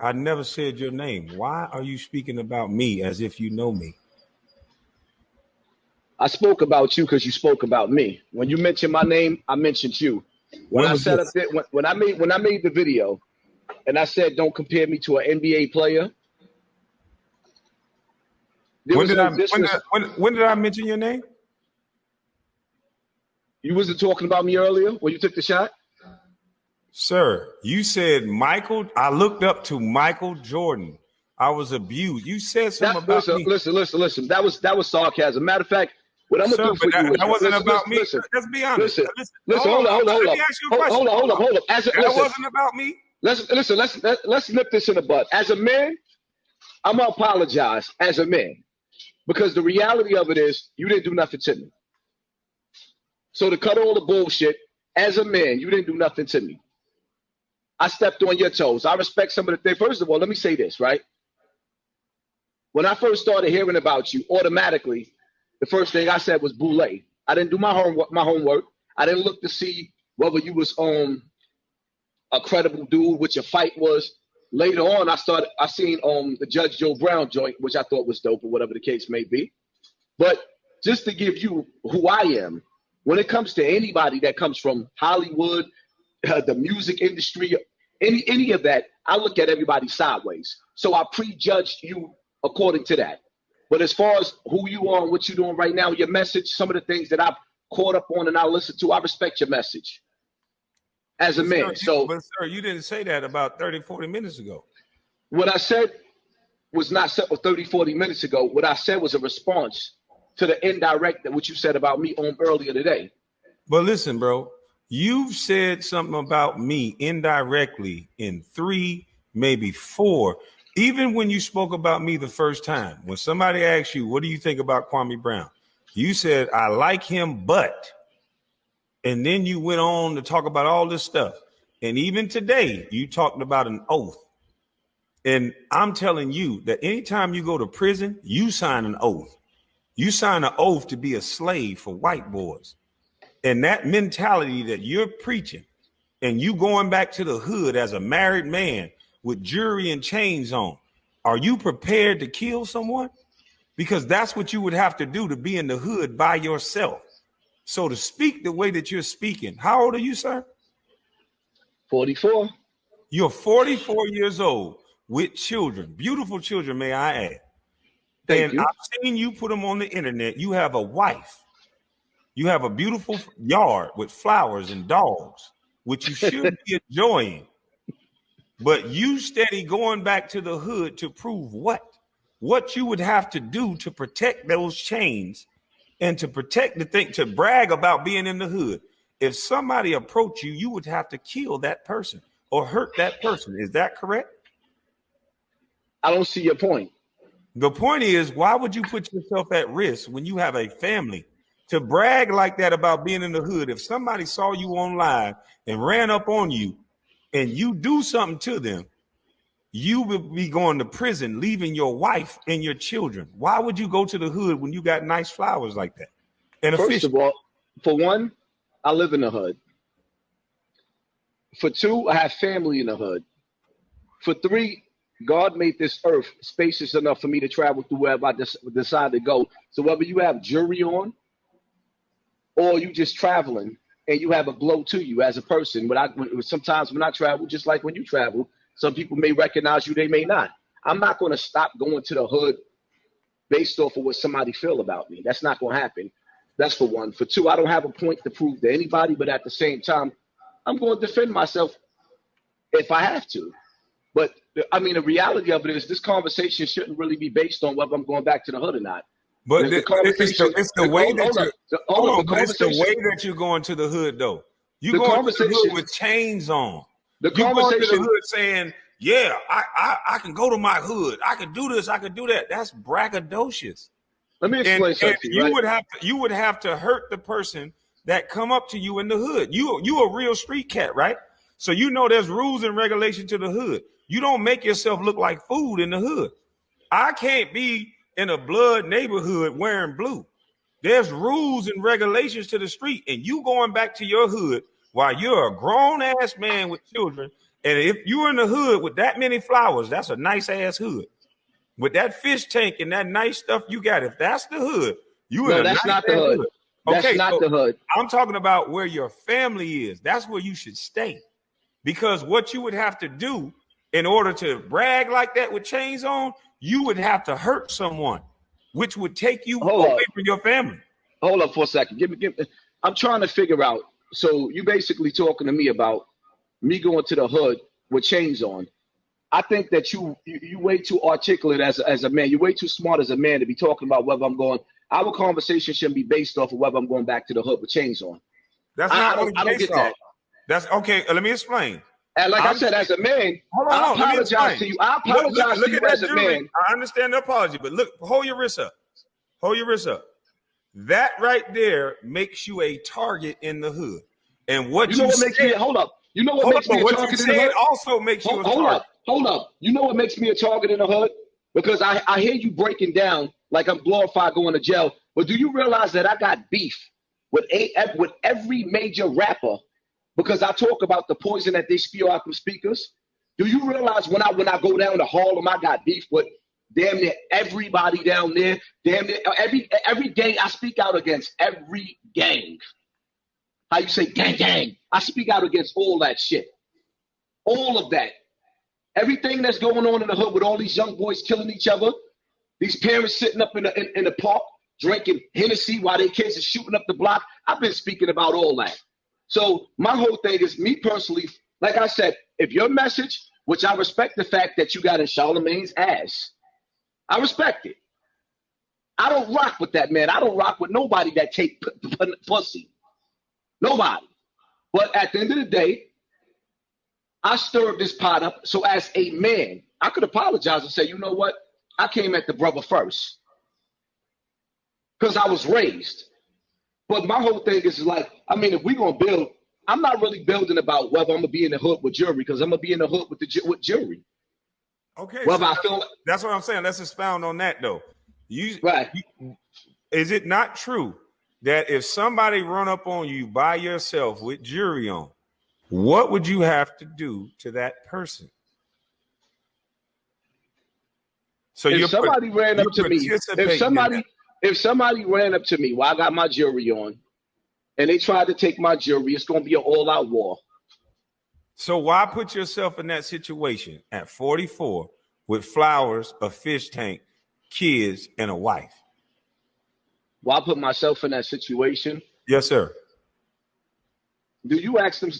I never said your name. Why are you speaking about me as if you know me? I spoke about you because you spoke about me. When you mentioned my name, I mentioned you. When I set up there, when I made the video, and I said, "Don't compare me to an NBA player." When did I mention your name? You wasn't talking about me earlier when you took the shot? Sir, you said Michael. I looked up to Michael Jordan. I was abused. You said something about me. Listen. That was sarcasm. Matter of fact, what I'm gonna do for you is that wasn't about me. Let's be honest. Listen. Hold on. Let me ask you a question. Hold up. That wasn't about me. Let's nip this in the bud. As a man, I'm gonna apologize as a man because the reality of it is you didn't do nothing to me. So to cut all the bullshit, as a man, you didn't do nothing to me. I stepped on your toes. I respect some of the things. First of all, let me say this, right? When I first started hearing about you, automatically, the first thing I said was Boule. I didn't do my homework. I didn't look to see whether you was a credible dude, what your fight was. Later on, I seen the Judge Joe Brown joint, which I thought was dope or whatever the case may be. But just to give you who I am, when it comes to anybody that comes from Hollywood, the music industry, any of that, I look at everybody sideways. So I prejudged you according to that. But as far as who you are and what you're doing right now, your message, some of the things that I've caught up on and I listen to, I respect your message as a man. But sir, you didn't say that about 30, 40 minutes ago. What I said was not 30, 40 minutes ago. What I said was a response to the indirect, what you said about me on earlier today. But listen, bro, you've said something about me indirectly in 3, maybe 4. Even when you spoke about me the first time, when somebody asked you, what do you think about KWAME Brown? You said, I like him, but, and then you went on to talk about all this stuff. And even today, you talked about an oath. And I'm telling you that anytime you go to prison, you sign an oath. You sign an oath to be a slave for white boys. And that mentality that you're preaching and you going back to the hood as a married man with jewelry and chains on, are you prepared to kill someone? Because that's what you would have to do to be in the hood by yourself. So to speak the way that you're speaking, how old are you, sir? 44. You're 44 years old with children, beautiful children, may I add. Thank you. I've seen you put them on the internet. You have a wife. You have a beautiful yard with flowers and dogs, which you should be enjoying. But you steady going back to the hood to prove what? What you would have to do to protect those chains and to protect the thing, to brag about being in the hood. If somebody approached you, you would have to kill that person or hurt that person. Is that correct? I don't see your point. The point is, why would you put yourself at risk when you have a family to brag like that about being in the hood? If somebody saw you on live and ran up on you and you do something to them, you would be going to prison, leaving your wife and your children. Why would you go to the hood when you got nice flowers like that? And first of all, for one, I live in the hood. For 2, I have family in the hood. For 3, God made this earth spacious enough for me to travel through wherever I decide to go. So whether you have jewelry on or you just traveling and you have a glow to you as a person, sometimes when I travel, just like when you travel, some people may recognize you, they may not. I'm not going to stop going to the hood based off of what somebody feel about me. That's not going to happen. That's for 1. For 2, I don't have a point to prove to anybody, but at the same time, I'm going to defend myself if I have to. But I mean, the reality of it is this conversation shouldn't really be based on whether I'm going back to the hood or not. But it's the way that you're going to the hood, though. You're going to the hood with chains on. You're going to the hood saying, yeah, I can go to my hood. I can do this. I can do that. That's braggadocious. Let me explain something. You would have to hurt the person that come up to you in the hood. You a real street cat, right? So you know there's rules and regulations to the hood. You don't make yourself look like food in the hood. I can't be in a blood neighborhood wearing blue. There's rules and regulations to the street, and you going back to your hood while you're a grown ass man with children And if you're in the hood with that many flowers, that's a nice ass hood. With that fish tank and that nice stuff you got, if that's the hood, you in No, a that's nice not the ass hood. hood. That's Okay, not so the hood. I'm talking about where your family is. That's where you should stay. Because what you would have to do in order to brag like that with chains on, you would have to hurt someone, which would take you Hold away up. from your family. Hold up for a second. Give me. I'm trying to figure out. So you basically talking to me about me going to the hood with chains on. I think that you way too articulate as a man. You're way too smart as a man to be talking about whether I'm going. Our conversation shouldn't be based off of whether I'm going back to the hood with chains on. That's not what it's I don't based get that. off. That's okay. Let me explain. And like I said, as a man, I apologize to you. I apologize to you as a man. I understand the apology, but look, hold your wrist up. Hold your wrist up. That right there makes you a target in the hood. And what you know what makes me hold up. You know what makes me a target in the hood? Also makes you a target. Hold up. You know what makes me a target in the hood? Because I hear you breaking down like I'm glorified going to jail. But do you realize that I got beef with every major rapper because I talk about the poison that they spew out from speakers? Do you realize when I go down to Harlem, I got beef with damn near everybody down there? Damn near every gang I speak out against, every gang. How you say gang? I speak out against all that shit. All of that. Everything that's going on in the hood with all these young boys killing each other, these parents sitting up in the park drinking Hennessy while their kids are shooting up the block. I've been speaking about all that. So my whole thing is, me personally, like I said, if your message, which I respect the fact that you got in Charlemagne's ass, I respect it. I don't rock with that, man. I don't rock with nobody that take pussy. Nobody. But at the end of the day, I stirred this pot up. So as a man, I could apologize and say, you know what? I came at the brother first because I was raised. But my whole thing is like, I mean, if we're going to build, I'm not really building about whether I'm going to be in the hood with jury, because I'm going to be in the hood with jury. Okay. Whether So I feel that's what I'm saying. Let's expound on that, though. Right. Is it not true that if somebody run up on you by yourself with jury on, what would you have to do to that person? So if somebody ran up to me, if somebody ran up to me while I got my jury on and they tried to take my jury, it's going to be an all-out war. So why put yourself in that situation at 44 with flowers, a fish tank, kids, and a wife? Why put myself in that situation? Yes, sir. Do you ask them?